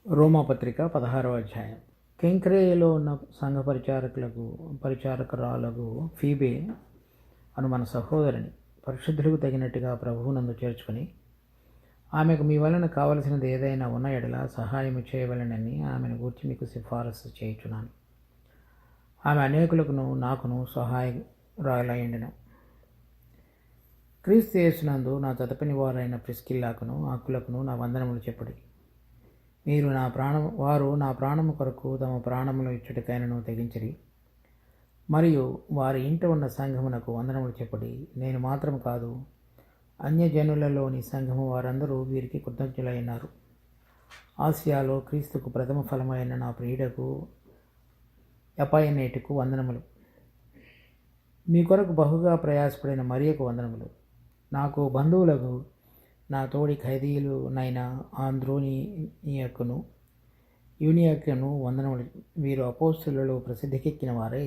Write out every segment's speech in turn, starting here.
రోమాపత్రిక 16వ అధ్యాయం. కెంక్రేయలో ఉన్న సంఘ పరిచారకురాలకు ఫీబే అను మన సహోదరిని పరిశుద్ధులకు తగినట్టుగా ప్రభువునందు చేర్చుకుని, ఆమెకు మీ వలన కావలసినది ఏదైనా ఉన్న ఎడల సహాయం చేయవలనని ఆమెను గూర్చి మీకు సిఫారసు చేయుచున్నాను. ఆమె అనేకులకును నాకును సహాయరాలైండెను. క్రీస్తు యేసునందు నా తదుపరి వారైన ప్రిస్కిల్లాకును ఆకులకును నా వందనములు చెప్పుడి. వారు నా ప్రాణము కొరకు తమ ప్రాణములు ఇచ్చుటకైనను తెగించిరి. మరియు వారి ఇంట ఉన్న సంఘమునకు వందనములు చెప్పుడి. నేను మాత్రం కాదు, అన్యజనులలోని సంఘము వారందరూ వీరికి కృతజ్ఞులైనారు. ఆసియాలో క్రీస్తుకు ప్రథమ ఫలమైన నా ప్రియుడకు ఎపైనేటుకు వందనములు. మీ కొరకు బహుగా ప్రయాసపడిన మరియకు వందనములు. నాకు బంధువులకు నా తోడి ఖైదీలునైన ఆంద్రోనియకును యూనియకును వందనములు. వీరు అపోస్తులలో ప్రసిద్ధికెక్కిన వారే,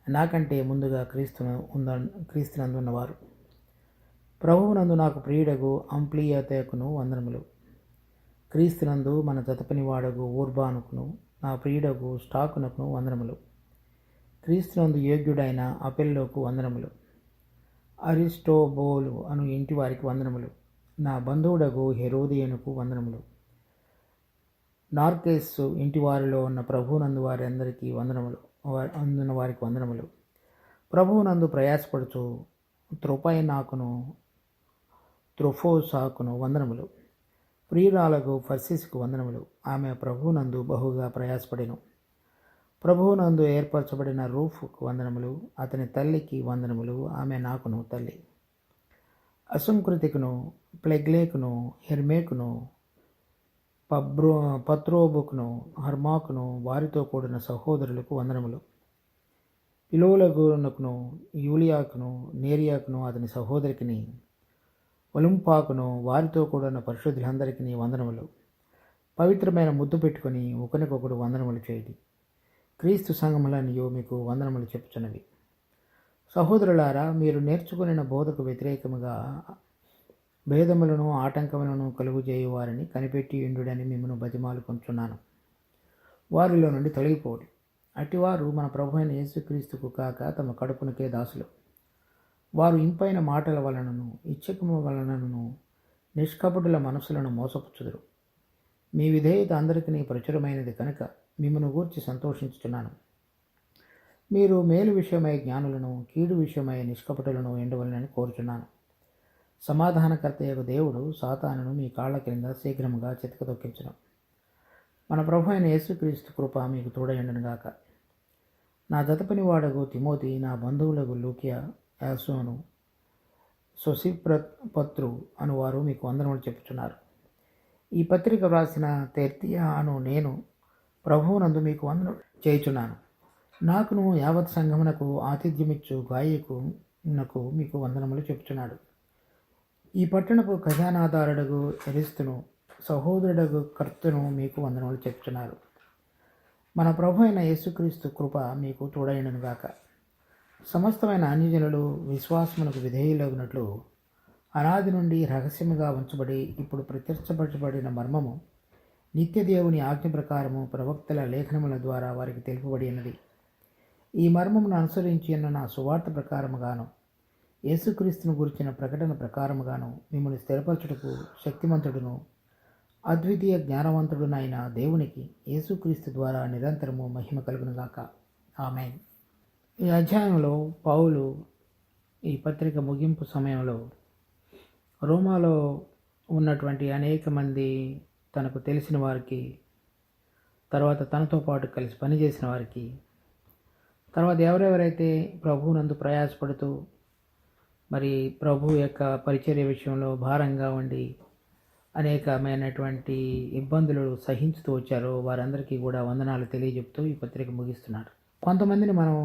నాకంటే ముందుగా క్రీస్తునందున్నవారు. ప్రభువునందు నాకు ప్రియుడగు అంప్లియతకును వందనములు. క్రీస్తునందు మన జతపనివాడగు ఊర్బానుకును నా ప్రియుడగు స్టాకునకును వందనములు. క్రీస్తునందు యోగ్యుడైన అపెల్లోకు వందనములు. అరిస్టోబోలు అను ఇంటి వారికి వందనములు. నా బంధువుడగు హెరోదియనుకు వందనములు. నార్కేస్సు ఇంటి వారిలో ఉన్న ప్రభువునందు వారికి వందనములు. ప్రభువునందు ప్రయాసపడుచు త్రోపైనాకును త్రోఫోసాకును వందనములు. ప్రియురాలకు ఫర్సిస్కు వందనములు. ఆమె ప్రభువునందు బహుగా ప్రయాసపడెను. ప్రభువునందు ఏర్పరచబడిన రూఫ్కు వందనములు. అతని తల్లికి వందనములు. ఆమె నాకును తల్లి. అసంకృతికును ప్లెగ్లేకును హెర్మేకును పత్రోబుకును హర్మాకును వారితో కూడిన సహోదరులకు వందనములు. పిలోలగునకును యూలియాకును నేరియాకును అతని సహోదరికిని ఒలింపాకును వారితో కూడిన పరిశుద్ధులందరికీ వందనములు. పవిత్రమైన ముద్దు పెట్టుకుని ఒకరికొకడు వందనములు చేయండి. క్రీస్తు సంఘములనియో మీకు వందనములు చెప్పుచున్నవి. సహోదరులారా, మీరు నేర్చుకున్న బోధకు వ్యతిరేకముగా భేదములను ఆటంకములను కలుగుజేయు వారిని కనిపెట్టి ఉండుడని మిమ్మను బతిమాలుకొంచున్నాను. వారిలో నుండి తొలగిపోడు. అటివారు మన ప్రభు అయిన యేసుక్రీస్తుకు కాక తమ కడుపునకే దాసులు. వారు ఇంపైన మాటల వలనను ఇచ్చకము వలనను నిష్కపటుల మనసులను మోసపుచ్చుదురు. మీ విధేయత అందరికీ ప్రచురమైనది కనుక మిమ్మను గూర్చి సంతోషించుచున్నాను. మీరు మేలు విషయమై జ్ఞానులను, కీడు విషయమై నిష్కపటులను ఎండవలనని కోరుచున్నాను. సమాధానకర్తయగు దేవుడు సాతానును మీ కాళ్ల క్రింద శీఘ్రముగా చితకదొక్కించును. మన ప్రభు అయిన యేసుక్రీస్తు కృప మీకు తోడయుండునుగాక. నా జతపనివాడగు తిమోతి, నా బంధువులకు లూకియా, యాసోను, సొసిపత్రు అనువారు మీకు వందనములు చెప్పుచున్నారు. ఈ పత్రిక వ్రాసిన తెర్తియా అను నేను ప్రభువునందు మీకు వందనములు చేయుచున్నాను. నాకును యావత్ సంఘమునకు ఆతిథ్యమిచ్చు గాయకునకు మీకు వందనములు చెప్పుచున్నాడు. ఈ పట్టణపు ఖజానాదారుడగు ఎరిస్తును సహోదరుడగు కర్తను మీకు వందనములు చెప్పుచున్నారు. మన ప్రభు అయిన యేసుక్రీస్తు కృప మీకు తోడైనగాక. సమస్తమైన అన్యజనులు విశ్వాసమునకు విధేయులగునట్లు అనాది నుండి రహస్యముగా ఉంచబడి ఇప్పుడు ప్రత్యక్షపరచబడిన మర్మము నిత్యదేవుని ఆజ్ఞ ప్రకారము ప్రవక్తల లేఖనముల ద్వారా వారికి తెలుపబడి ఉన్నది. ఈ మర్మమును అనుసరించి ఉన్న నా సువార్త ప్రకారముగాను యేసుక్రీస్తును గురించిన ప్రకటన ప్రకారముగాను మిమ్మల్ని స్థిరపరచుటకు శక్తిమంతుడును అద్వితీయ జ్ఞానవంతుడునైన దేవునికి యేసుక్రీస్తు ద్వారా నిరంతరము మహిమ కలుగునుగాక. ఆమేన్. ఈ అధ్యాయంలో పౌలు ఈ పత్రిక ముగింపు సమయంలో రోమాలో ఉన్నటువంటి అనేక మంది తనకు తెలిసిన వారికి, తర్వాత తనతో పాటు కలిసి పనిచేసిన వారికి, తర్వాత ఎవరెవరైతే ప్రభువునందు ప్రయాసపడుతూ మరి ప్రభు యొక్క పరిచర్య విషయంలో భారంగా ఉండి అనేకమైనటువంటి ఇబ్బందులు సహించుతూ వచ్చారో వారందరికీ కూడా వందనాలు తెలియజెప్తూ ఈ పత్రిక ముగిస్తున్నారు. కొంతమందిని మనం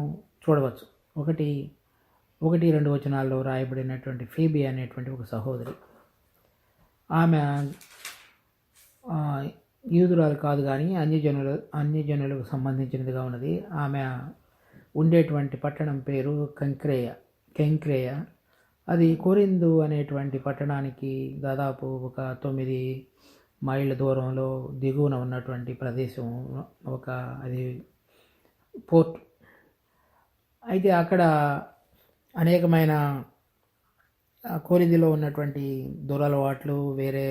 చూడవచ్చు. 1-2 వచనాల్లో రాయబడినటువంటి ఫీబీ అనేటువంటి ఒక సహోదరి. ఆమె యూదురాలు కాదు, కానీ అన్యజనులకు సంబంధించినదిగా ఉన్నది. ఆమె ఉండేటువంటి పట్టణం పేరు కెంక్రేయ. అది కొరింథు అనేటువంటి పట్టణానికి దాదాపు ఒక 9 మైళ్ళ దూరంలో దిగువన ఉన్నటువంటి ప్రదేశం, ఒక అది పోర్ట్. అయితే అక్కడ అనేకమైన కొరింథీలో ఉన్నటువంటి దురలవాట్లు, వేరే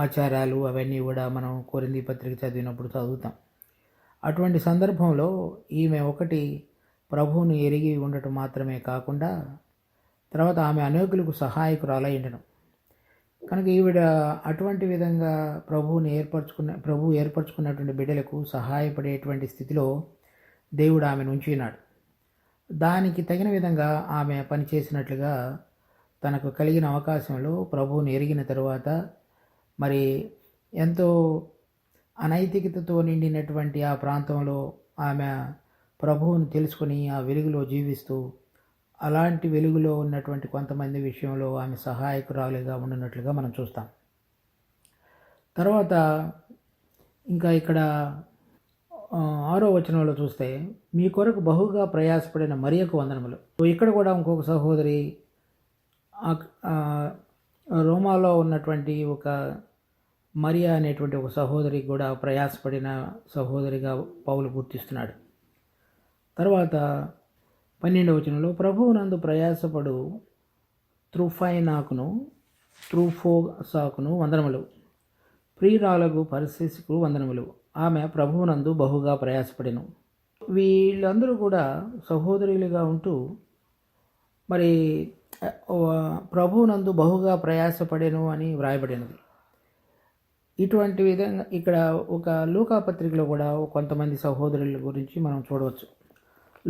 ఆచారాలు అవన్నీ కూడా మనం కొరింథీ పత్రిక చదివినప్పుడు చదువుతాం. అటువంటి సందర్భంలో ఈమె ఒకటి ప్రభువును ఎరిగి ఉండటం మాత్రమే కాకుండా తర్వాత ఆమె అనేకులకు సహాయకురాలై ఉండడం. కనుక ఈవిడ అటువంటి విధంగా ప్రభువు ఏర్పరచుకున్నటువంటి బిడ్డలకు సహాయపడేటువంటి స్థితిలో దేవుడు ఆమెను ఉంచినాడు. దానికి తగిన విధంగా ఆమె పనిచేసినట్లుగా తనకు కలిగిన అవకాశంలో ప్రభువుని ఎరిగిన తరువాత మరి ఎంతో అనైతికతతో నిండినటువంటి ఆ ప్రాంతంలో ఆమె ప్రభువును తెలుసుకొని ఆ వెలుగులో జీవిస్తూ అలాంటి వెలుగులో ఉన్నటువంటి కొంతమంది విషయంలో ఆమె సహాయకురాలుగా ఉండినట్లుగా మనం చూస్తాం. తర్వాత ఇంకా ఇక్కడ 6వ వచనంలో చూస్తే, మీ కొరకు బహుగా ప్రయాసపడిన మరియకు వందనములు. ఇక్కడ కూడా ఇంకొక సహోదరి రోమాలో ఉన్నటువంటి ఒక మరియా అనేటువంటి ఒక సహోదరి కూడా ప్రయాసపడిన సహోదరిగా పౌలు గుర్తిస్తున్నాడు. తర్వాత 12వ వచనంలో, ప్రభువునందు ప్రయాసపడు త్రుఫైనాకును త్రుఫోసాకును వందనములు, ప్రియురాలకు పరిశీసుకు వందనములు, ఆమె ప్రభువునందు బహుగా ప్రయాసపడెను. వీళ్ళందరూ కూడా సహోదరులుగా ఉంటూ మరి ప్రభువునందు బహుగా ప్రయాసపడెను అని వ్రాయబడినది. ఇటువంటి విధంగా ఇక్కడ ఒక లూకా పత్రికలో కూడా కొంతమంది సహోదరుల గురించి మనం చూడవచ్చు.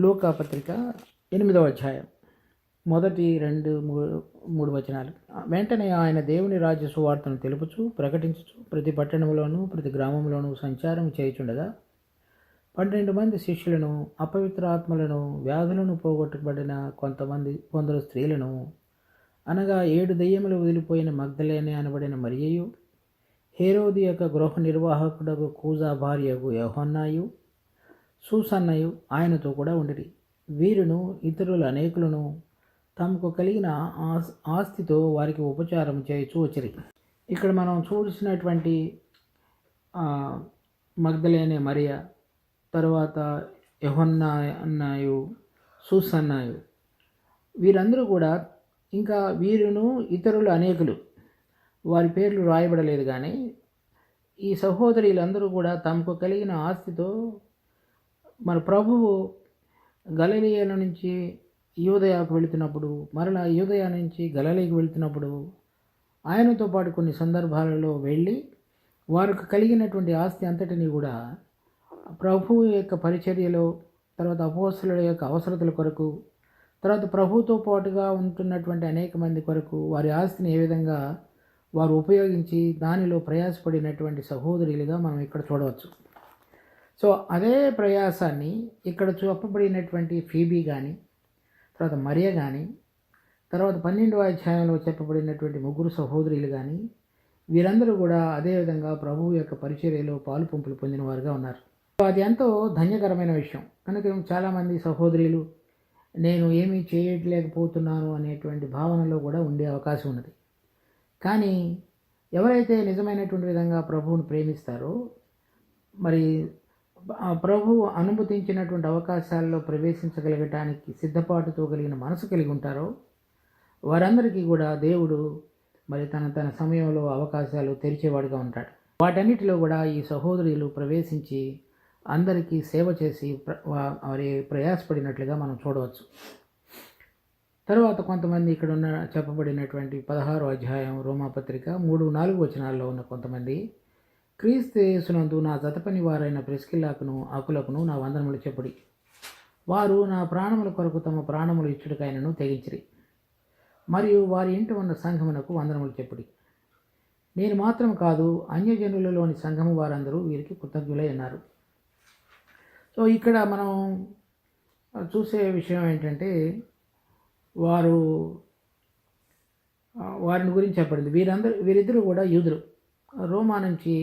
లూకా పత్రిక 8వ అధ్యాయం 1, 2, 3 వచనాలు. వెంటనే ఆయన దేవుని రాజ్య సువార్తను తెలుపుచు ప్రకటించుచు ప్రతి పట్టణంలోనూ ప్రతి గ్రామంలోనూ సంచారం చేయుచుండగా 12 మంది శిష్యులను, అపవిత్రాత్మలను, వ్యాధులను పోగొట్టబడిన కొందరు స్త్రీలను, అనగా 7 దెయ్యములు వదిలిపోయిన మగ్దలేనే అనబడిన మరియయు, హేరోది యొక్క గృహ నిర్వాహకుడకు కూజా భార్యకు యోహన్నాయు, సూసన్నయు ఆయనతో కూడా ఉండిరి. వీరును ఇతరులు అనేకులను తమకు కలిగిన ఆస్తితో వారికి ఉపచారం చేయుచూ వచ్చిరి. ఇక్కడ మనం చూసినటువంటి మగ్దలేనే మరియ, తర్వాత యోహన్నాయు, సూసన్నాయు, వీరందరూ కూడా, ఇంకా వీరును ఇతరులు అనేకులు, వారి పేర్లు రాయబడలేదు కానీ ఈ సహోదరులందరూ కూడా తమకు కలిగిన ఆస్తితో మన ప్రభువు గలిలయ నుంచి యూదయాకు వెళుతున్నప్పుడు, మరలా యూదయ నుంచి గలిలయకు వెళుతున్నప్పుడు ఆయనతో పాటు కొన్ని సందర్భాలలో వెళ్ళి వారికి కలిగినటువంటి ఆస్తి అంతటిని కూడా ప్రభువు యొక్క పరిచర్యలో, తర్వాత అపోస్తలుల యొక్క అవసరతల కొరకు, తర్వాత ప్రభువుతో పాటుగా ఉంటున్నటువంటి అనేక మంది కొరకు వారి ఆస్తిని ఏ విధంగా వారు ఉపయోగించి దానిలో ప్రయాసపడినటువంటి సహోదరులుగా మనం ఇక్కడ చూడవచ్చు. సో అదే ప్రయాసాన్ని ఇక్కడ చెప్పబడినటువంటి ఫీబీ కానీ, తర్వాత మరియ కానీ, తర్వాత 12వ అధ్యాయంలో చెప్పబడినటువంటి 3 సహోదరులు కానీ, వీరందరూ కూడా అదేవిధంగా ప్రభువు యొక్క పరిచర్యలో పాలు పంపులు పొందిన వారుగా ఉన్నారు. అది ఎంతో ధన్యకరమైన విషయం. కనుక చాలామంది సహోదరులు నేను ఏమీ చేయలేకపోతున్నాను అనేటువంటి భావనలో కూడా ఉండే అవకాశం ఉన్నది. కానీ ఎవరైతే నిజమైనటువంటి విధంగా ప్రభువును ప్రేమిస్తారో, మరి ప్రభువు అనుమతించినటువంటి అవకాశాల్లో ప్రవేశించగలగటానికి సిద్ధపాటుతో కలిగిన మనసు కలిగి ఉంటారో వారందరికీ కూడా దేవుడు మరి తన సమయంలో అవకాశాలు తెరిచేవాడుగా ఉంటాడు. వాటన్నిటిలో కూడా ఈ సహోదరులు ప్రవేశించి అందరికీ సేవ చేసి వారి ప్రయాసపడినట్లుగా మనం చూడవచ్చు. తర్వాత కొంతమంది ఇక్కడ ఉన్న చెప్పబడినటువంటి 16వ అధ్యాయం రోమాపత్రిక 3-4 వచనాల్లో ఉన్న కొంతమంది, క్రీస్తు యేసునందు నా జతపని వారైన ప్రిస్కిల్లాకును ఆకులకును నా వందనములు చెప్పుడి, వారు నా ప్రాణముల కొరకు తమ ప్రాణములు ఇచ్చుటకైనను తెగించిరి, మరియు వారి ఇంటి ఉన్న సంఘమునకు వందనములు చెప్పుడి. నేను మాత్రం కాదు, అన్యజనులలోని సంఘము వారందరూ వీరికి కృతజ్ఞులై ఉన్నారు. సో ఇక్కడ మనం చూసే విషయం ఏంటంటే, వారిని గురించి చెప్పబడింది. వీరిద్దరూ కూడా యూదులు. రోమా నుంచి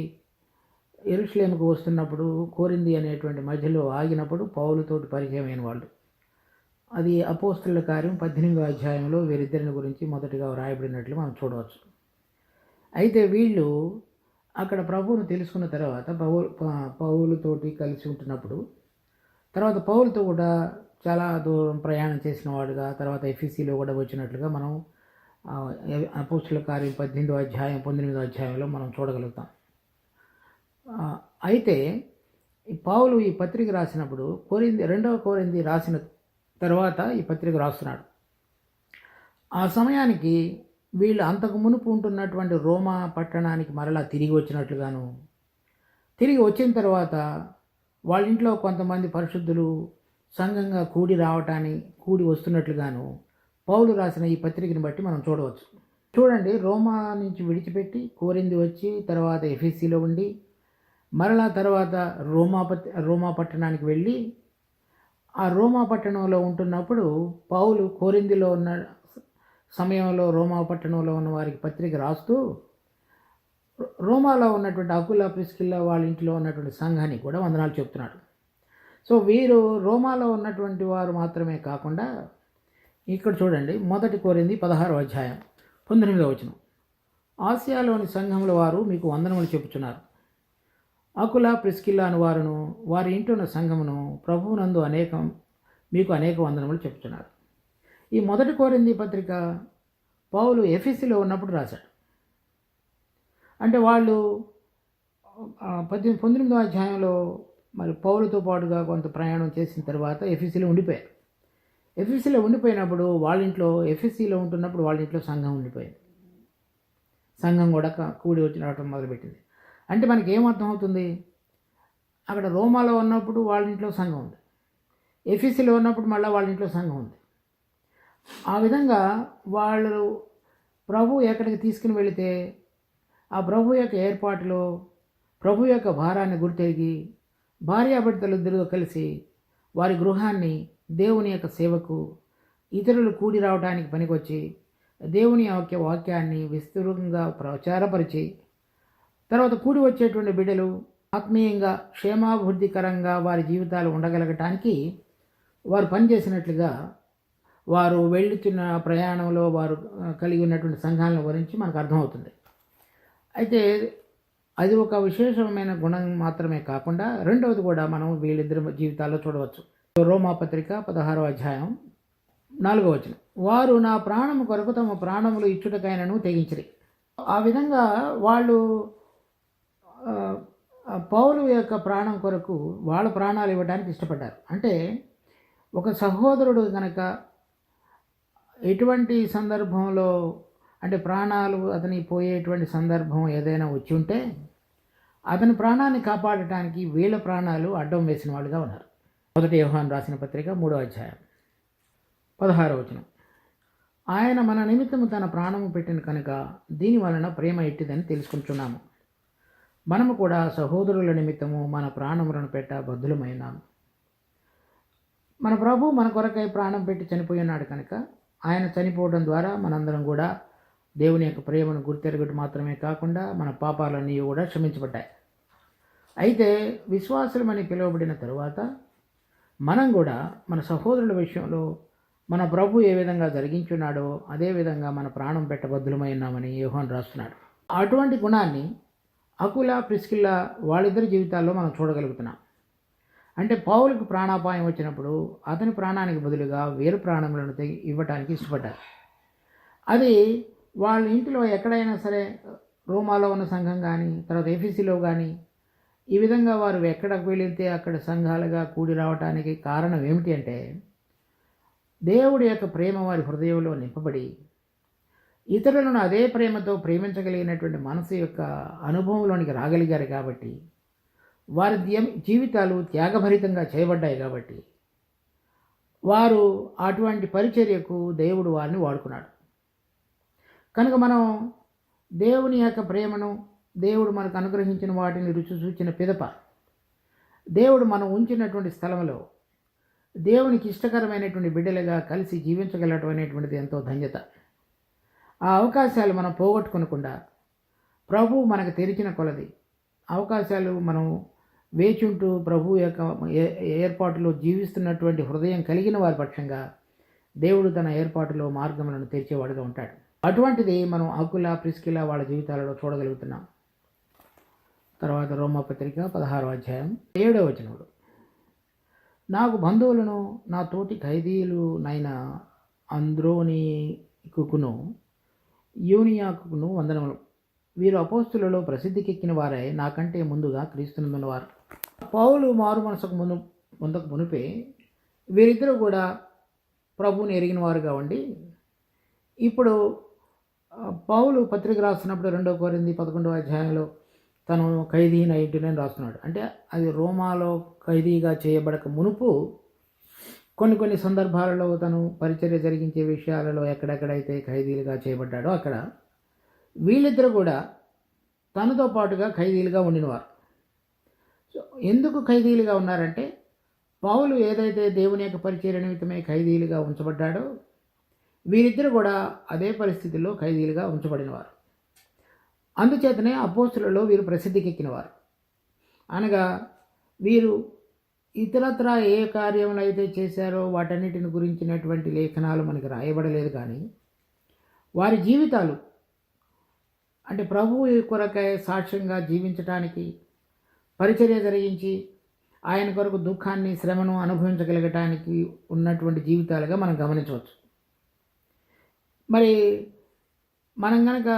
యెరూషలేముకు వస్తున్నప్పుడు కొరింథీ అనేటువంటి మధ్యలో ఆగినప్పుడు పౌలుతోటి పరిచయమైన వాళ్ళు. అది అపోస్తలుల కార్యం 18వ అధ్యాయంలో వీరిద్దరిని గురించి మొదటిగా వ్రాయబడినట్లు మనం చూడవచ్చు. అయితే వీళ్ళు అక్కడ ప్రభువును తెలుసుకున్న తర్వాత పౌలుతోటి కలిసి ఉంటున్నప్పుడు, తర్వాత పౌలుతో కూడా చాలా దూరం ప్రయాణం చేసిన వాడుగా, తర్వాత ఎఫీసీలో కూడా వచ్చినట్లుగా మనం అపోస్తుల కార్యం 18వ అధ్యాయం 19వ అధ్యాయంలో మనం చూడగలుగుతాం. అయితే పౌలు ఈ పత్రిక రాసినప్పుడు రెండవ కొరింథీ రాసిన తర్వాత ఈ పత్రిక రాస్తున్నాడు. ఆ సమయానికి వీళ్ళు అంతకు మునుపు ఉంటున్నటువంటి రోమా పట్టణానికి మరలా తిరిగి వచ్చినట్లుగాను, తిరిగి వచ్చిన తర్వాత వాళ్ళ ఇంట్లో కొంతమంది పరిశుద్ధులు సంఘంగా కూడి వస్తున్నట్లుగాను పౌలు రాసిన ఈ పత్రికను బట్టి మనం చూడవచ్చు. చూడండి, రోమా నుంచి విడిచిపెట్టి కొరింథీ వచ్చి తర్వాత ఎఫెసీలో ఉండి మరలా తర్వాత రోమా పట్టణానికి వెళ్ళి ఆ రోమా పట్టణంలో ఉంటున్నప్పుడు పౌలు కొరింథీలో ఉన్న సమయంలో రోమా పట్టణంలో ఉన్న వారికి పత్రిక రాస్తూ రోమాలో ఉన్నటువంటి అకుల ప్రిస్కిల్లా వాళ్ళ ఇంట్లో ఉన్నటువంటి సంఘానికి కూడా వందనాలు చెప్తున్నాడు. సో వీరు రోమాలో ఉన్నటువంటి వారు మాత్రమే కాకుండా ఇక్కడ చూడండి, 1 కొరింథీ 16వ అధ్యాయం 19వ వచనం, ఆసియాలోని సంఘముల వారు మీకు వందనములు చెప్పుచున్నారు. అకుల ప్రిస్కిల్లా అని వారును వారి ఇంటున్న సంఘమును ప్రభువునందు మీకు అనేక వందనములు చెప్పుచున్నారు. ఈ 1 కొరింథీ పత్రిక పౌలు ఎఫెసీలో ఉన్నప్పుడు రాశాడు. అంటే వాళ్ళు 19వ అధ్యాయంలో మరి పౌలుతో పాటుగా కొంత ప్రయాణం చేసిన తర్వాత ఎఫెసీలో ఉండిపోయారు. ఎఫెసీలో ఉండిపోయినప్పుడు ఎఫెసీలో ఉంటున్నప్పుడు వాళ్ళ ఇంట్లో సంఘం ఉండిపోయింది. సంఘం కూడా కూడి వచ్చి రావటం మొదలుపెట్టింది. అంటే మనకి ఏమర్థం అవుతుంది, అక్కడ రోమాలో ఉన్నప్పుడు వాళ్ళ ఇంట్లో సంఘం ఉంది, ఎఫెసీలో ఉన్నప్పుడు మళ్ళీ వాళ్ళ ఇంట్లో సంఘం ఉంది. ఆ విధంగా వాళ్ళు ప్రభు ఎక్కడికి తీసుకుని వెళితే ఆ ప్రభు యొక్క ఏర్పాటులో ప్రభు యొక్క భారాన్ని గుర్తెరిగి భార్యాభర్తలు ఇద్దరు కలిసి వారి గృహాన్ని దేవుని యొక్క సేవకు ఇతరులు కూడి రావడానికి పనికొచ్చి దేవుని యొక్క వాక్యాన్ని విస్తృతంగా ప్రచారపరిచి తర్వాత కూడి వచ్చేటువంటి బిడ్డలు ఆత్మీయంగా క్షేమాభివృద్ధికరంగా వారి జీవితాలు ఉండగలగటానికి వారు పనిచేసినట్లుగా వారు వెళ్తున్న ప్రయాణంలో వారు కలిగి ఉన్నటువంటి సంఘాలను గురించి మనకు అర్థమవుతుంది. అయితే అది ఒక విశేషమైన గుణం మాత్రమే కాకుండా రెండవది కూడా మనం వీళ్ళిద్దరి జీవితాల్లో చూడవచ్చు. రోమా పత్రిక 16వ అధ్యాయం 4వ వచనం, వారు నా ప్రాణము కొరకు తమ ప్రాణములు ఇచ్చుటకైనను తెగించిరి. ఆ విధంగా వాళ్ళు పౌలు యొక్క ప్రాణం కొరకు వాళ్ళ ప్రాణాలు ఇవ్వడానికి ఇష్టపడ్డారు. అంటే ఒక సహోదరుడు కనుక ఎటువంటి సందర్భంలో అంటే ప్రాణాలు అతని పోయేటువంటి సందర్భం ఏదైనా వచ్చి ఉంటే అతని ప్రాణాన్ని కాపాడటానికి వీళ్ళ ప్రాణాలు అడ్డం వేసిన వాళ్ళుగా ఉన్నారు. 1 యోహాను రాసిన పత్రిక 3వ అధ్యాయం 16వ వచనం, ఆయన మన నిమిత్తము తన ప్రాణము పెట్టిన కనుక దీని వలన ప్రేమ ఎట్టిదని తెలుసుకుంటున్నాము. మనము కూడా సహోదరుల నిమిత్తము మన ప్రాణములను పెట్ట బద్ధులమైనాము. మన ప్రభు మన కొరకై ప్రాణం పెట్టి చనిపోయి ఉన్నాడు కనుక ఆయన చనిపోవడం ద్వారా మనందరం కూడా దేవుని యొక్క ప్రేమను గుర్తెరగడం మాత్రమే కాకుండా మన పాపాలన్నీ కూడా క్షమించబడ్డాయి. అయితే విశ్వాసులమని పిలువబడిన తరువాత మనం కూడా మన సహోదరుల విషయంలో మన ప్రభు ఏ విధంగా జరిగించున్నాడో అదేవిధంగా మన ప్రాణం పెట్టబద్ధులమై ఉన్నామని యోహాను రాస్తున్నాడు. అటువంటి గుణాన్ని అకుల ప్రిస్కిల్లా వాళ్ళిద్దరి జీవితాల్లో మనం చూడగలుగుతున్నాం. అంటే పౌలుకు ప్రాణాపాయం వచ్చినప్పుడు అతని ప్రాణానికి బదులుగా వేరు ప్రాణములను ఇవ్వటానికి ఇష్టపడ్డారు. అది వాళ్ళ ఇంటిలో ఎక్కడైనా సరే, రోమాలో ఉన్న సంఘం కానీ తర్వాత ఎఫెసీలో కానీ, ఈ విధంగా వారు ఎక్కడికి వెళితే అక్కడ సంఘాలుగా కూడి రావటానికి కారణం ఏమిటి అంటే దేవుడి యొక్క ప్రేమ వారి హృదయంలో నింపబడి ఇతరులను అదే ప్రేమతో ప్రేమించగలిగినటువంటి మనసు యొక్క అనుభవంలోనికి రాగలిగారు కాబట్టి, వారి జీవితాలు త్యాగభరితంగా చేయబడ్డాయి కాబట్టి వారు అటువంటి పరిచర్యకు దేవుడు వారిని వాడుకున్నాడు. కనుక మనం దేవుని యొక్క ప్రేమను, దేవుడు మనకు అనుగ్రహించిన వాటిని రుచి చూచిన పిదప దేవుడు మనం ఉంచినటువంటి స్థలంలో దేవునికి ఇష్టకరమైనటువంటి బిడ్డలుగా కలిసి జీవించగలటం అనేటువంటిది ఎంతో ధన్యత. ఆ అవకాశాలు మనం పోగొట్టుకోకుండా ప్రభు మనకు తెరిచిన కొలది అవకాశాలు మనం వేచుంటూ ప్రభు యొక్క ఏర్పాటులో జీవిస్తున్నటువంటి హృదయం కలిగిన వారి పక్షంగా దేవుడు తన ఏర్పాటులో మార్గములను తెరిచేవాడుగా ఉంటాడు. అటువంటిది మనం అకుల ప్రిస్కిల్లా వాళ్ళ జీవితాలలో చూడగలుగుతున్నాం. తర్వాత రోమాపత్రిక 16వ అధ్యాయం 7వ వచనములు, నాకు బంధువులను నా తోటి ఖైదీలునైన అంద్రోనీకును యూనియాకును వందనములు. వీరు అపోస్తులలో ప్రసిద్ధికెక్కిన వారై నాకంటే ముందుగా క్రీస్తునందున్నవారు. పౌలు మారు మనసుకు ముందుకు మునిపే వీరిద్దరూ కూడా ప్రభువుని ఎరిగిన వారుగా ఉండి, ఇప్పుడు పౌలు పత్రిక రాస్తున్నప్పుడు 2 కొరింథీ 11వ అధ్యాయంలో తను ఖైదీని అయ్యుంటునని రాస్తున్నాడు. అంటే అది రోమాలో ఖైదీగా చేయబడక మునుపు కొన్ని సందర్భాలలో తను పరిచర్య జరిగించే విషయాలలో ఎక్కడెక్కడైతే ఖైదీలుగా చేయబడ్డాడో అక్కడ వీళ్ళిద్దరూ కూడా తనతో పాటుగా ఖైదీలుగా ఉండినవారు. సో ఎందుకు ఖైదీలుగా ఉన్నారంటే, పౌలు ఏదైతే దేవుని యొక్క పరిచర్య నిమిత్తమై ఖైదీలుగా ఉంచబడ్డాడో వీరిద్దరు కూడా అదే పరిస్థితుల్లో ఖైదీలుగా ఉంచబడినవారు. అందుచేతనే అపోస్తులలో వీరు ప్రసిద్ధికెక్కినవారు. అనగా వీరు ఇతరత్ర ఏ కార్యములు అయితే చేశారో వాటన్నిటిని గురించినటువంటి లేఖనాలు మనకి రాయబడలేదు, కానీ వారి జీవితాలు అంటే ప్రభువు కొరకై సాక్ష్యంగా జీవించటానికి, పరిచర్య జరిగించి ఆయన కొరకు దుఃఖాన్ని శ్రమను అనుభవించగలగటానికి ఉన్నటువంటి జీవితాలుగా మనం గమనించవచ్చు. మరి మనం కనుక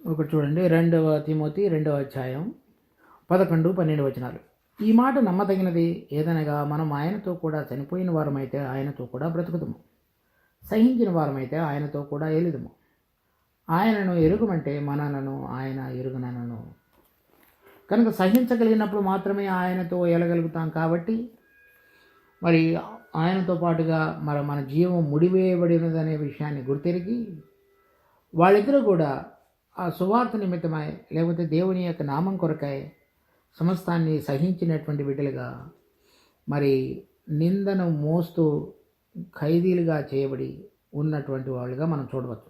ఒకటి చూడండి, 2వ తిమోతి 2వ అధ్యాయం 11-12 వచనాలు. ఈ మాట నమ్మదగినది ఏదనగా, మనం ఆయనతో కూడా చనిపోయిన వారమైతే ఆయనతో కూడా బ్రతుకుతాము, సహించిన వారమైతే ఆయనతో కూడా ఏలుదుము. ఆయనను ఎరుగుమంటే మనలను ఆయన ఎరుగునను. కనుక సహించగలిగినప్పుడు మాత్రమే ఆయనతో ఏలగలుగుతాం. కాబట్టి మరి ఆయనతో పాటుగా మన జీవం ముడివేయబడినదనే విషయాన్ని గుర్తెరిగి వాళ్ళిద్దరూ కూడా ఆ సువార్త నిమిత్తమై లేకపోతే దేవుని యొక్క నామం కొరకై సమస్తాన్ని సహించినటువంటి బిడ్డలుగా మరి నిందను మోస్తూ ఖైదీలుగా చేయబడి ఉన్నటువంటి వాళ్ళుగా మనం చూడవచ్చు.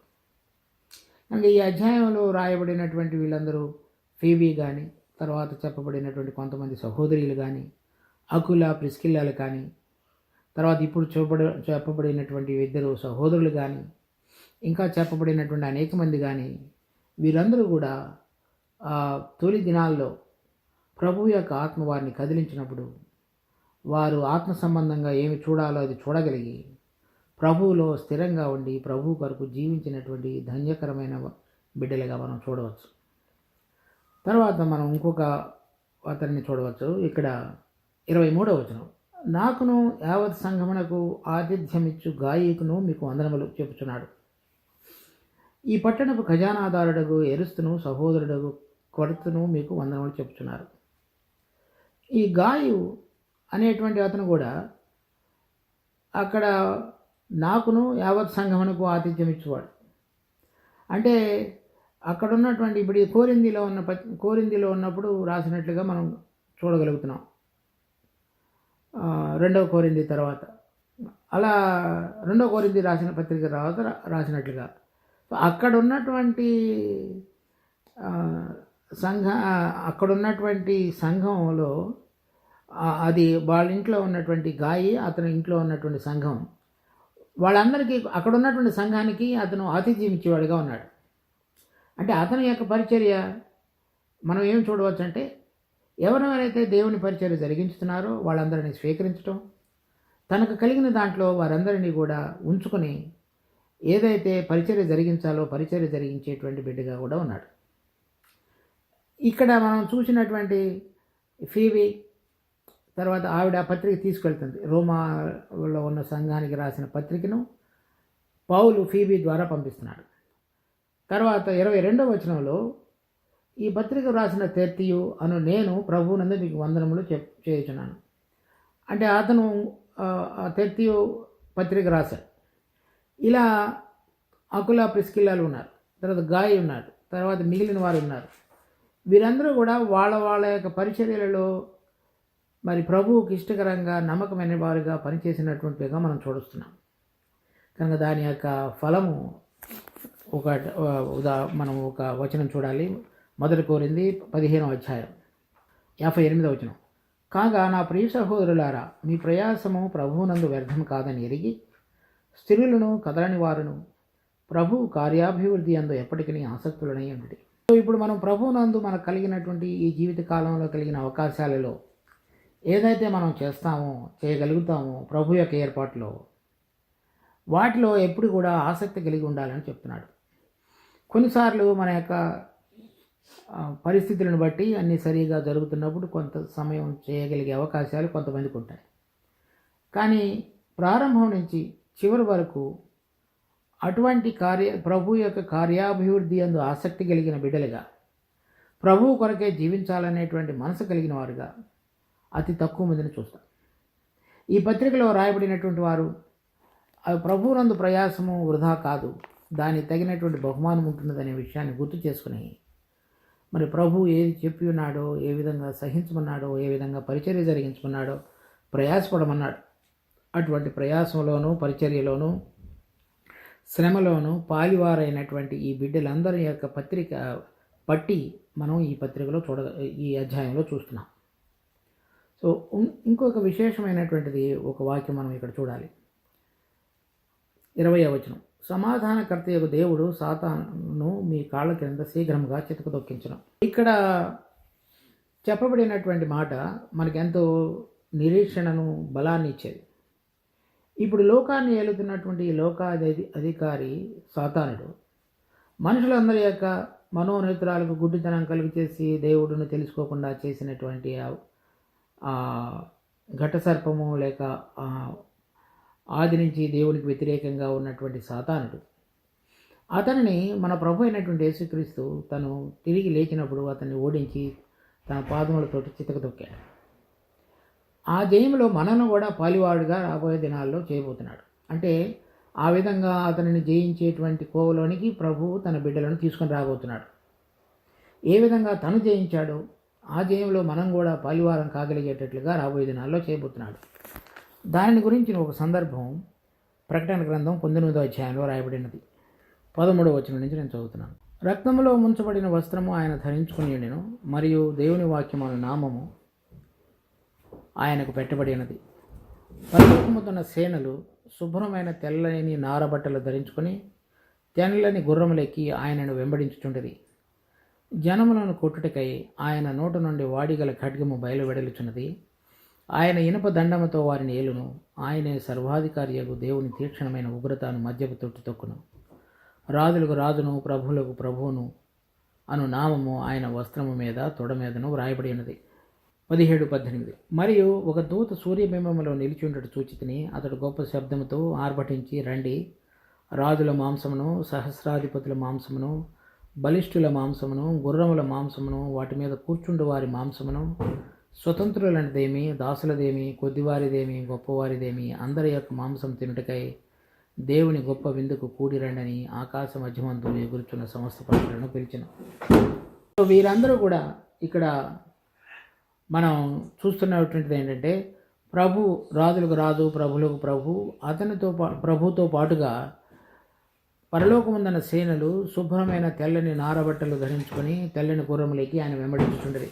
అంటే ఈ అధ్యాయంలో రాయబడినటువంటి వీళ్ళందరూ ఫీబీ కానీ, తర్వాత చెప్పబడినటువంటి కొంతమంది సహోదరులు కానీ, అకుల ప్రిస్కిల్లాలు కానీ, తర్వాత ఇప్పుడు చెప్పబడినటువంటి 2 సహోదరులు కానీ, ఇంకా చెప్పబడినటువంటి అనేక మంది కానీ, వీరందరూ కూడా తొలి దినాల్లో ప్రభువు యొక్క ఆత్మ వారిని కదిలించినప్పుడు వారు ఆత్మ సంబంధంగా ఏమి చూడాలో అది చూడగలిగి ప్రభువులో స్థిరంగా ఉండి ప్రభువు కొరకు జీవించినటువంటి ధన్యకరమైన బిడ్డలుగా మనం చూడవచ్చు. తర్వాత మనం ఇంకొక అతన్ని చూడవచ్చు. ఇక్కడ 23వ వచనం, నాకును యావత్ సంఘమునకు ఆతిథ్యమిచ్చు గాయకును మీకు వందనములు చెప్పుచున్నాడు. ఈ పట్టణపు ఖజానాదారుడగు ఎరుస్తును సహోదరుడగు కొరతను మీకు వందనములు చెప్పుచున్నారు. ఈ గాయు అనేటువంటి అతను కూడా అక్కడ నాకును యావత్ సంఘమునకు ఆతిథ్యం ఇచ్చేవాడు. అంటే అక్కడ ఉన్నటువంటి ఇప్పుడు కోరింథీలో ఉన్నప్పుడు రాసినట్లుగా మనం చూడగలుగుతున్నాం. 2వ కొరింథీ తర్వాత అలా 2వ కొరింథీ రాసిన పత్రిక తర్వాత రాసినట్లుగా అక్కడ ఉన్నటువంటి సంఘంలో అది వాళ్ళ ఇంట్లో ఉన్నటువంటి గాయి, అతని ఇంట్లో ఉన్నటువంటి సంఘం, వాళ్ళందరికీ అక్కడ ఉన్నటువంటి సంఘానికి అతను ఆతిథ్యం ఇచ్చేవాడిగా ఉన్నాడు. అంటే అతని యొక్క పరిచర్య మనం ఏం చూడవచ్చు అంటే, ఎవరెవరైతే దేవుని పరిచర్య జరిగించుతున్నారో వాళ్ళందరినీ స్వీకరించడం, తనకు కలిగిన దాంట్లో వారందరినీ కూడా ఉంచుకొని ఏదైతే పరిచర్య జరిగించాలో పరిచర్య జరిగించేటువంటి బిడ్డగా కూడా ఉన్నాడు. ఇక్కడ మనం చూసినటువంటి ఫీబీ తర్వాత ఆవిడ పత్రిక తీసుకెళ్తుంది. రోమాలో ఉన్న సంఘానికి రాసిన పత్రికను పౌలు ఫీబీ ద్వారా పంపిస్తున్నాడు. తర్వాత 22వ వచనంలో ఈ పత్రిక రాసిన తెర్తియు అను నేను ప్రభువునందు మీకు వందనములు చేయుచున్నాను. అంటే అతను తెర్తియు పత్రిక రాశాడు. ఇలా అకుల ప్రిస్కిల్లాలు ఉన్నారు, తర్వాత గాయి ఉన్నాడు, తర్వాత మిగిలిన వారు ఉన్నారు. వీరందరూ కూడా వాళ్ళ యొక్క పరిచర్యలలో మరి ప్రభువుకి ఇష్టకరంగా నమ్మకమైన వారుగా పనిచేసినటువంటిగా మనం చూస్తున్నాం. కనుక దాని యొక్క ఫలము మనం ఒక వచనం చూడాలి. 1 కొరింథీ 15వ అధ్యాయం 58వ వచనం, కాగా నా ప్రియ సహోదరులారా, మీ ప్రయాసము ప్రభువునందు వ్యర్థం కాదని ఎరిగి స్థిరులను కదలని వారును ప్రభు కార్యాభివృద్ధి అందు ఎప్పటికీ ఆసక్తులనై ఉండి. సో ఇప్పుడు మనం ప్రభువునందు మనకు కలిగినటువంటి ఈ జీవిత కాలంలో కలిగిన అవకాశాలలో ఏదైతే మనం చేస్తామో చేయగలుగుతామో ప్రభు యొక్క ఏర్పాట్లో వాటిలో ఎప్పుడు కూడా ఆసక్తి కలిగి ఉండాలని చెప్తున్నాడు. కొన్నిసార్లు మన యొక్క పరిస్థితులను బట్టి అన్నీ సరిగా జరుగుతున్నప్పుడు కొంత సమయం చేయగలిగే అవకాశాలు కొంతమందికి ఉంటాయి. కానీ ప్రారంభం నుంచి చివరి వరకు అటువంటి ప్రభు యొక్క కార్యాభివృద్ధి అందు ఆసక్తి కలిగిన బిడ్డలుగా ప్రభువు కొరకే జీవించాలనేటువంటి మనసు కలిగిన వారుగా అతి తక్కువ మందిని చూస్తాం. ఈ పత్రికలో రాయబడినటువంటి వారు ప్రభువునందు ప్రయాసము వృధా కాదు, దానికి తగినటువంటి బహుమానం ఉంటున్నదనే విషయాన్ని గుర్తు చేసుకుని మరి ప్రభు ఏది చెప్పి ఉన్నాడో, ఏ విధంగా సహించమన్నాడో, ఏ విధంగా పరిచర్య జరిగించమన్నాడో ప్రయాసపడమన్నాడు. అటువంటి ప్రయాసంలోనూ పరిచర్యలోనూ శ్రమలోనూ పాలివారైనటువంటి ఈ బిడ్డలందరి యొక్క పత్రిక పట్టి మనం ఈ పత్రికలో ఈ అధ్యాయంలో చూస్తున్నాం. సో ఇంకొక విశేషమైనటువంటిది ఒక వాక్యం మనం ఇక్కడ చూడాలి. 20వ వచనం, సమాధానకర్త యొక్క దేవుడు సాతానును మీ కాళ్ళ కింద శీఘ్రముగా చితకదొక్కించును. ఇక్కడ చెప్పబడినటువంటి మాట మనకెంతో నిరీక్షణను బలాన్ని ఇచ్చేది. ఇప్పుడు లోకాన్ని ఏలుతున్నటువంటి అధికారి సాతానుడు మనుషులందరి యొక్క మనోనేత్రాలకు గుడ్డితనం కలిగి చేసి దేవుడిని తెలుసుకోకుండా చేసినటువంటి ఘటసర్పము లేక ఆది నుంచి దేవునికి వ్యతిరేకంగా ఉన్నటువంటి సాతానుడు అతనిని మన ప్రభు అయినటువంటి యేసుక్రీస్తు తను తిరిగి లేచినప్పుడు అతన్ని ఓడించి తన పాదములతోటి చితకదొక్కాడు. ఆ జయంలో మనను కూడా పాలివాడుగా రాబోయే దినాల్లో చేయబోతున్నాడు. అంటే ఆ విధంగా అతనిని జయించేటువంటి కోవలోనికి ప్రభువు తన బిడ్డలను తీసుకొని రాబోతున్నాడు. ఏ విధంగా తను జయించాడో ఆ జయంలో మనం కూడా పాలివారం కాగలిగేటట్లుగా రాబోయే దినాల్లో చేయబోతున్నాడు. దానిని గురించిన ఒక సందర్భం ప్రకటన గ్రంథం 19వ అధ్యాయంలో రాయబడినది. 13వ వచనం నుంచి నేను చదువుతున్నాను. రక్తంలో ముంచబడిన వస్త్రము ఆయన ధరించుకుని ఉండెను, మరియు దేవుని వాక్యము అను నామము ఆయనకు పెట్టబడినది. పరలోకముతున్న సేనలు శుభ్రమైన తెల్లని నారబట్టలు ధరించుకొని తెల్లని గుర్రములెక్కి ఆయనను వెంబడించుచుండేది. జనములను కొట్టుటకై ఆయన నోట నుండి వాడిగల ఖడ్గము బయలువెడలుచున్నది. ఆయన ఇనుప దండముతో వారిని ఏలును. ఆయనే సర్వాధికారియగు దేవుని తీక్షణమైన ఉగ్రతను మధ్యపు తొట్టు తొక్కును. రాజులకు రాజును ప్రభువులకు ప్రభువును అను నామము ఆయన వస్త్రము మీద తొడ మీదను వ్రాయబడి ఉన్నది. 17-18 మరియు ఒక దూత సూర్యబింబములో నిలిచియుండట చూచితిని. అతడు గొప్ప శబ్దముతో ఆర్భటించి, రండి, రాజుల మాంసమును, సహస్రాధిపతుల మాంసమును, బలిష్ఠుల మాంసమును, గుర్రముల మాంసమును, వాటి మీద కూర్చుండు వారి మాంసమును, స్వతంత్రులనేదేమి, దాసులదేమి, కొద్దివారిదేమి, గొప్పవారిదేమి, అందరి యొక్క మాంసం తినుటకై దేవుని గొప్ప విందుకు కూడిరండని ఆకాశ మధ్యమందు ఎగురుచున్న సమస్త పక్షులను పిలిచెను. వీరందరూ కూడా ఇక్కడ మనం చూస్తున్నటువంటిది ఏంటంటే, ప్రభు రాజులకు రాజు, ప్రభులకు ప్రభు, ప్రభుతో పాటుగా పరలోకముందన్న సేనలు శుభ్రమైన తెల్లని నారబట్టలు ధరించుకొని తెల్లని గుర్రములెక్కి ఆయన వెంబడించుచుండేది.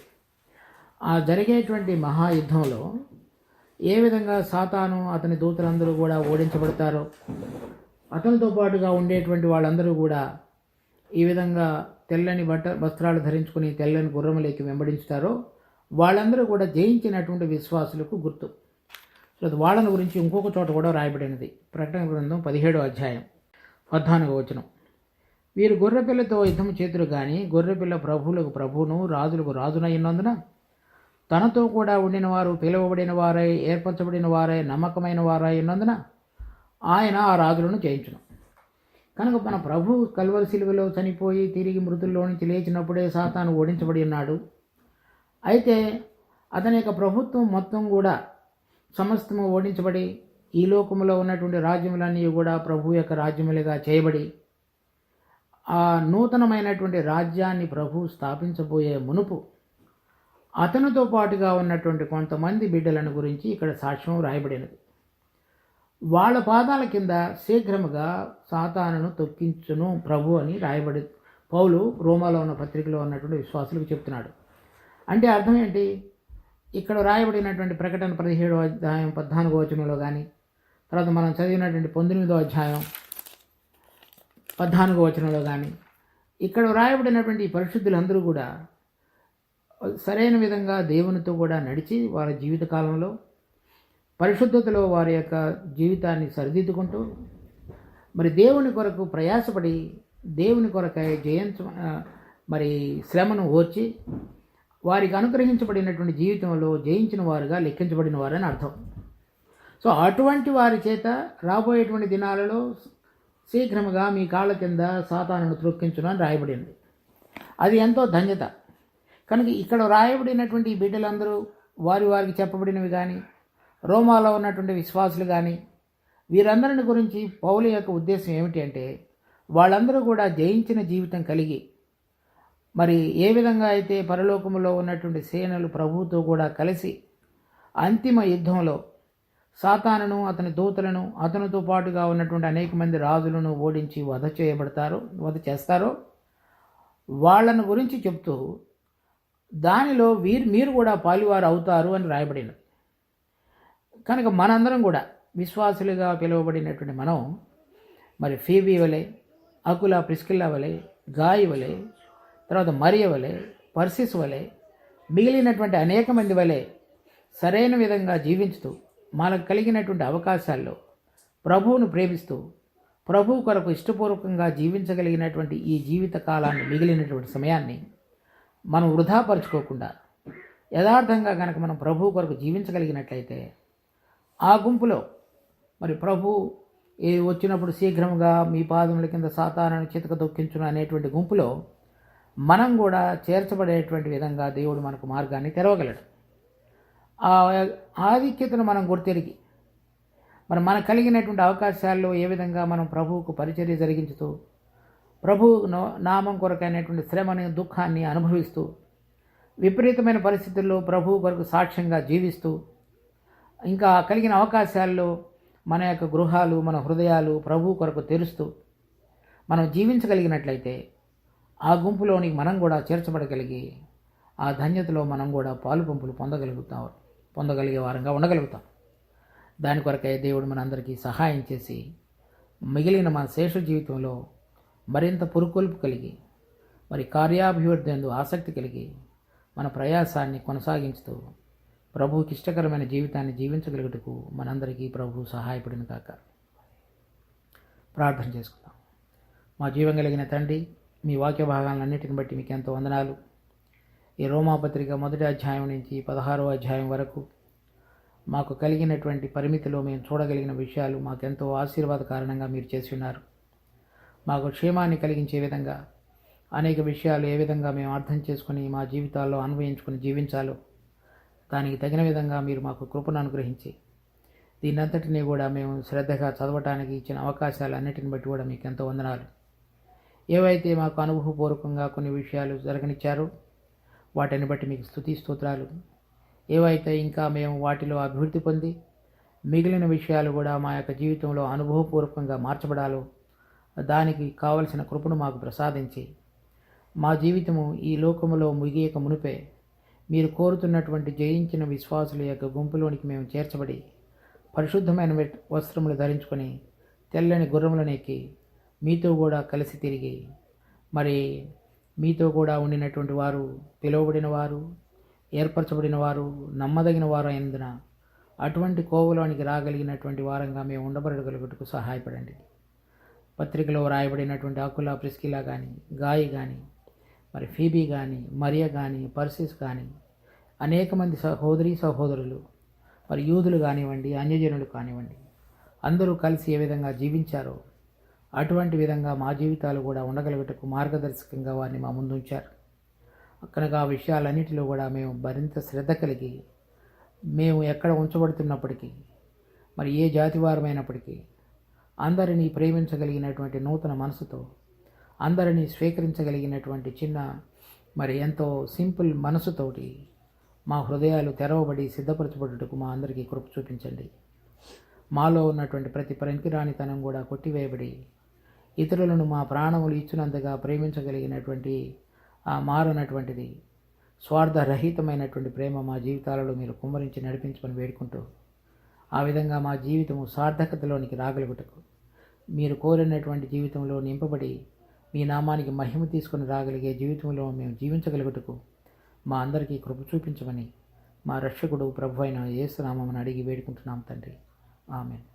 ఆ జరిగేటువంటి మహాయుద్ధంలో ఏ విధంగా సాతాను అతని దూతలందరూ కూడా ఓడించబడతారో, అతనితో పాటుగా ఉండేటువంటి వాళ్ళందరూ కూడా ఈ విధంగా తెల్లని వస్త్రాలు ధరించుకుని తెల్లని గుర్రములెక్కి వెంబడించుతారో వాళ్ళందరూ కూడా జయించినటువంటి విశ్వాసులకు గుర్తు. సో వాళ్ళని గురించి ఇంకొక చోట కూడా రాయబడినది. ప్రకటన గ్రంథం 17వ అధ్యాయం 14వ వచనం, వీరు గొర్రెపిల్లతో యుద్ధము చేతురు కానీ గొర్రెపిల్ల ప్రభువులకు ప్రభువును రాజులకు రాజునయ్యున్నందున తనతో కూడా ఉండిన వారు పిలువబడిన వారై ఏర్పరచబడిన వారై నమ్మకమైన వారై ఉన్నందున ఆయన ఆ రాజులను జయించును. కనుక మన ప్రభు కల్వరి శిలువలో చనిపోయి తిరిగి మృతుల్లో నుంచి లేచినప్పుడే సాతాను ఓడించబడి ఉన్నాడు. అయితే అతని యొక్క ప్రభుత్వం మొత్తం కూడా సమస్తము ఓడించబడి ఈ లోకములో ఉన్నటువంటి రాజ్యములన్నీ కూడా ప్రభు యొక్క రాజ్యములుగా చేయబడి ఆ నూతనమైనటువంటి రాజ్యాన్ని ప్రభు స్థాపించబోయే మునుపు అతనితో పాటుగా ఉన్నటువంటి కొంతమంది బిడ్డలను గురించి ఇక్కడ సాక్ష్యం రాయబడినది. వాళ్ళ పాదాల కింద శీఘ్రముగా సాతానును తొక్కించును ప్రభు అని రాయబడి పౌలు రోమాలో ఉన్న పత్రికలో ఉన్నటువంటి విశ్వాసులకు చెప్తున్నాడు. అంటే అర్థం ఏంటి? ఇక్కడ రాయబడినటువంటి ప్రకటన 17వ అధ్యాయం 14వ వచనంలో కానీ, తర్వాత మనం చదివినటువంటి 19వ అధ్యాయం 14వ వచనంలో కానీ ఇక్కడ వ్రాయబడినటువంటి ఈ పరిశుద్ధులందరూ కూడా సరైన విధంగా దేవునితో కూడా నడిచి వారి జీవితకాలంలో పరిశుద్ధతలో వారి యొక్క జీవితాన్ని సరిదిద్దుకుంటూ మరి దేవుని కొరకు ప్రయాసపడి దేవుని కొరకై మరి శ్రమను ఓర్చి వారికి అనుగ్రహించబడినటువంటి జీవితంలో జయించిన వారుగా లెక్కించబడిన వారని అర్థం. సో అటువంటి వారి చేత రాబోయేటువంటి దినాలలో శీఘ్రముగా మీ కాళ్ళ కింద సాతానును త్రొక్కించును అని రాయబడింది. అది ఎంతో ధన్యత. కనుక ఇక్కడ రాయబడినటువంటి ఈ బిడ్డలందరూ వారికి చెప్పబడినవి కానీ, రోమాలో ఉన్నటువంటి విశ్వాసులు కానీ, వీరందరిని గురించి పౌలు యొక్క ఉద్దేశం ఏమిటి అంటే, వాళ్ళందరూ కూడా జయించిన జీవితం కలిగి మరి ఏ విధంగా అయితే పరలోకములో ఉన్నటువంటి సేనలు ప్రభువుతో కూడా కలిసి అంతిమ యుద్ధంలో సాతానును అతని దూతలను అతనితో పాటుగా ఉన్నటువంటి అనేక మంది రాజులను ఓడించి వధ చేస్తారో వాళ్ళను గురించి చెప్తూ దానిలో మీరు కూడా పాలువారు అవుతారు అని రాయబడినది. కనుక మనందరం కూడా విశ్వాసులుగా పిలువబడినటువంటి మనం మరి ఫీబీ వలె, అకుల ప్రిస్కిల్లా వలె, గాయి వలె, తర్వాత మరియ వలె, పర్సిస్ వలె, మిగిలినటువంటి అనేక మంది వలె సరైన విధంగా జీవించుతూ మనకు కలిగినటువంటి అవకాశాల్లో ప్రభువును ప్రేమిస్తూ ప్రభువు కొరకు ఇష్టపూర్వకంగా జీవించగలిగినటువంటి ఈ జీవిత కాలాన్ని, మిగిలినటువంటి సమయాన్ని మనం వృధాపరచుకోకుండా యథార్థంగా కనుక మనం ప్రభువు కొరకు జీవించగలిగినట్లయితే ఆ గుంపులో మరి ప్రభు వచ్చినప్పుడు శీఘ్రముగా మీ పాదముల కింద సాతానును చితక దొక్కించును అనేటువంటి గుంపులో మనం కూడా చేర్చబడేటువంటి విధంగా దేవుడు మనకు మార్గాన్ని తెరవగలడు. ఆ ఆధిక్యతను మనం గుర్తెరిగి మరి మనకు కలిగినటువంటి అవకాశాల్లో ఏ విధంగా మనం ప్రభువుకు పరిచర్య జరిగించుతూ ప్రభు నామం కొరకైనటువంటి శ్రమని, దుఃఖాన్ని అనుభవిస్తూ విపరీతమైన పరిస్థితుల్లో ప్రభువు కొరకు సాక్ష్యంగా జీవిస్తూ ఇంకా కలిగిన అవకాశాల్లో మన యొక్క గృహాలు, మన హృదయాలు ప్రభువు కొరకు తెరుస్తూ మనం జీవించగలిగినట్లయితే ఆ గుంపులోనికి మనం కూడా చేర్చబడగలిగి ఆ ధన్యతలో మనం కూడా పాలు పంపులు పొందగలిగే వారంగా ఉండగలుగుతాం. దాని కొరకై దేవుడు మనందరికీ సహాయం చేసి మిగిలిన మన శేష జీవితంలో మరింత పురుకొల్పు కలిగి మరి కార్యాభివృద్ధి యందు ఆసక్తి కలిగి మన ప్రయాసాన్ని కొనసాగించుతూ ప్రభువుకి ఇష్టకరమైన జీవితాన్ని జీవించగలుగుటకు మనందరికీ ప్రభువు సహాయపడిన కాక. ప్రార్థన చేసుకుందాం. మా జీవం కలిగిన తండ్రి, మీ వాక్య భాగాలన్నిటిని బట్టి మీకు ఎంతో వందనాలు. ఈ రోమాపత్రిక 1వ అధ్యాయం నుంచి 16వ అధ్యాయం వరకు మాకు కలిగినటువంటి పరిమితిలో మేము చూడగలిగిన విషయాలు మాకెంతో ఆశీర్వాదకారణంగా మీరు చేసి ఉన్నారు. మాకు క్షేమాన్ని కలిగించే విధంగా అనేక విషయాలు ఏ విధంగా మేము అర్థం చేసుకుని మా జీవితాల్లో అన్వయించుకుని జీవించాలో దానికి తగిన విధంగా మీరు మాకు కృపను అనుగ్రహించి దీనంతటినీ కూడా మేము శ్రద్ధగా చదవటానికి ఇచ్చిన అవకాశాలన్నిటిని బట్టి కూడా మీకు ఎంతో వందనాలు. ఏవైతే మాకు అనుభవపూర్వకంగా కొన్ని విషయాలు జరగనిచ్చారో వాటిని బట్టి మీకు స్తుతి స్తోత్రాలు. ఏవైతే ఇంకా మేము వాటిలో అభివృద్ధి పొంది మిగిలిన విషయాలు కూడా మా యొక్క జీవితంలో అనుభవపూర్వకంగా మార్చబడాలో దానికి కావలసిన కృపను మాకు ప్రసాదించి మా జీవితము ఈ లోకములో ముగియక మునిపే మీరు కోరుతున్నటువంటి జయించిన విశ్వాసుల యొక్క గుంపులోనికి మేము చేర్చబడి పరిశుద్ధమైన వస్త్రములు ధరించుకొని తెల్లని గుర్రములను ఎక్కి మీతో కూడా కలిసి తిరిగి మరి మీతో కూడా ఉండినటువంటి వారు, పిలువబడిన వారు, ఏర్పరచబడిన వారు, నమ్మదగిన వారు అయినందున అటువంటి కోవలోనికి రాగలిగినటువంటి వారంగా మేము ఉండబడగలుగుటకు సహాయపడండి. పత్రికలో రాయబడినటువంటి అకుల, ప్రిస్కిలా కానీ, గాయి కానీ, మరి ఫీబీ కానీ, మరియ కానీ, పర్సిస్ కానీ, అనేక మంది సహోదరులు మరి యూదులు కానివ్వండి, అన్యజనులు కానివ్వండి, అందరూ కలిసి ఏ విధంగా జీవించారో అటువంటి విధంగా మా జీవితాలు కూడా ఉండగలుగుటకు మార్గదర్శకంగా వారిని మా ముందు ఉంచారు. కనుక ఆ విషయాలన్నిటిలో కూడా మేము మరింత శ్రద్ధ కలిగి మేము ఎక్కడ ఉంచబడుతున్నప్పటికీ మరి ఏ జాతివారమైనప్పటికీ అందరినీ ప్రేమించగలిగినటువంటి నూతన మనసుతో, అందరినీ స్వీకరించగలిగినటువంటి చిన్న మరి ఎంతో సింపుల్ మనసుతోటి మా హృదయాలు తెరవబడి సిద్ధపరచబడుటకు మా అందరికీ కృప చూపించండి. మాలో ఉన్నటువంటి ప్రతి పనికిరానితనం కూడా కొట్టివేయబడి ఇతరులను మా ప్రాణములు ఇచ్చినంతగా ప్రేమించగలిగినటువంటి ఆ మారనటువంటిది స్వార్థరహితమైనటువంటి ప్రేమ మా జీవితాలలో మీరు కుమ్మరించి నడిపించమని వేడుకుంటూ ఆ విధంగా మా జీవితము సార్థకతలోనికి రాగలుగుటకు మీరు కోరినటువంటి జీవితంలో నింపబడి మీ నామానికి మహిమ తీసుకొని రాగలిగే జీవితంలో మేము జీవించగలుగుటకు మా అందరికీ కృప చూపించమని మా రక్షకుడు ప్రభు అయిన యేసు నామమున అడిగి వేడుకుంటున్నాం తండ్రి. ఆమెన్.